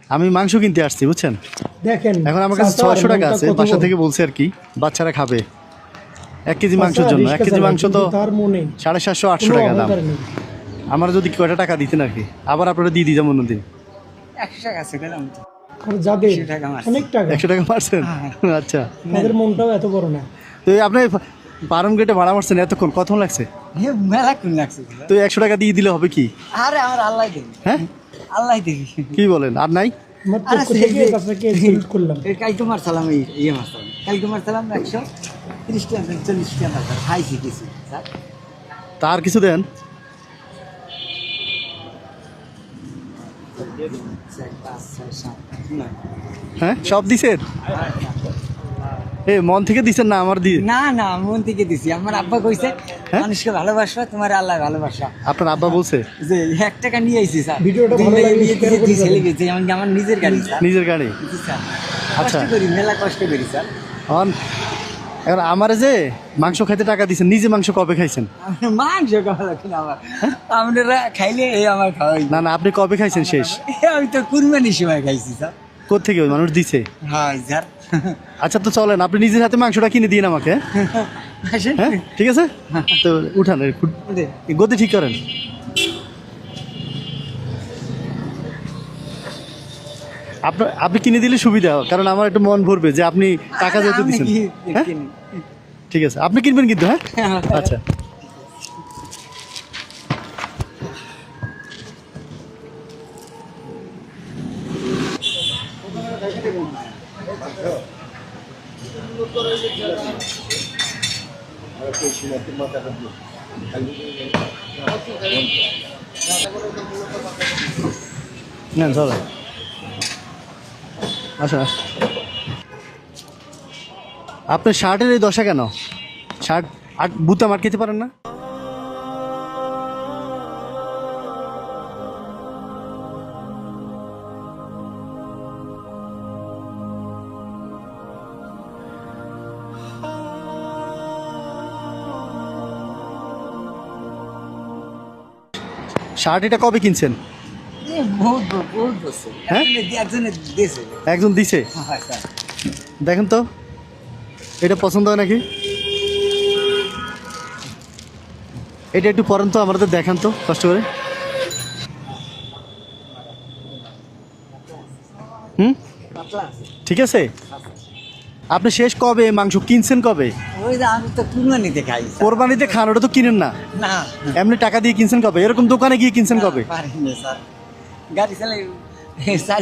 আমি মাংস কিনতে আসছি বুঝছেন। দেখেন এখন আমার কাছে 600 টাকা আছে, বাসা থেকে বলছে আর কি বাচ্চারা খাবে 1 কেজি মাংসের জন্য। 1 কেজি মাংস তো তার মনে 750 800 টাকা দাম। আমার যদি কয়টা টাকা দিতেন আর কি, আবার আপনারা দিয়ে দিতাম অন্যদিন। 100 টাকা আছে গেলাম তো। যাদের 100 টাকা মারছে। অনেক টাকা 100 টাকা মারছেন? আচ্ছা, তাদের মনটাও এত বড় না। তো এই আপনি পারম গেটে ভাড়া মারছেন এতক্ষণ, কতক্ষণ লাগছে? হে মেলা কোন লাগছে। তো 100 টাকা দিয়ে দিলে হবে কি? আরে আমার আল্লাহ দেবে। হ্ঁ আল্লাহ দেবে। কি বলেন, আর নাই? আমার তো কোথায় কাছাকে সেল করলাম। এই কাল তোমার সালাম এই মাছ সালাম। কাল তোমার সালাম 130 টাকা 40 টাকা স্যার খাইছি কিছু স্যার। তার কিছু দেন। হ্যাঁ সব দিছেন? এ মন থেকে দিছেন না আমার দিয়ে? না না মন থেকে দিছি। আমার আব্বা কইছে মানুষকে ভালোবাসা তোমার আল্লাহ ভালোবাসা। আপনার আব্বা বলছে যে 1 টাকা নিয়ে আইছি স্যার। ভিডিওটা ভালো লাগলে শেয়ার করে ছেলে দিবেন। গেছে আমার নিজের গাড়ি স্যার। নিজের গাড়ি? জি স্যার। আচ্ছা। কষ্ট করি মেলা কষ্ট করি স্যার। এখন আমারে যে মাংস খাইতে টাকা দিছেন, নিজে মাংস কবে খাইছেন? মাংস খাওয়া লাগে না আমার। আপনারা খাইলে এই আমার খাওয়াই না না, আপনি কবে খাইছেন শেষ? আমি তো কুরবানির সময় খাইছি স্যার। কোত্থেকে ওই মানুষ দিছে? হ্যাঁ স্যার। আচ্ছা তো চলেন, আপনি নিজের হাতে মাংসটা কিনে দিন আমাকে। আসেন। হ্যাঁ ঠিক আছে, তো উঠান এই গতি ঠিক করেন। আপনি কিনে দিলে সুবিধা, কারণ আমার একটু মন ভরবে যে আপনি টাকা যেহেতু আমি দিচ্ছেন। কি- হ্যাঁ কিনি। ঠিক আছে, আপনি কিনবেন কিন্তু। হ্যাঁ আচ্ছা। না চলো, আচ্ছা। আপনার শার্টের এই দশা কেন? শার্ট আর বুতাম আটকাতে পারেন না? শার্ট এটা কবে কিনছেন? বহুত বছর। হ্যাঁ? একজনের দিয়েছে। একজন দিছে? হ্যাঁ স্যার। দেখেন তো এটা পছন্দ হয় নাকি? এটা একটু পরেন তো, আমাদের দেখান তো কষ্ট করে। ঠিক আছে। আপনি শেষ কবে মাংস কিনছেন কবে? ওই যে আমি তো কুরবানিতে খাই স্যার। কোরবানিতে খান, ওটা তো কিনেন না। না এমনি টাকা দিয়ে কিনছেন কবে? এরকম দোকানে গিয়ে কিনছেন কবে? পারিনি স্যার। গাড়ি চালাই 4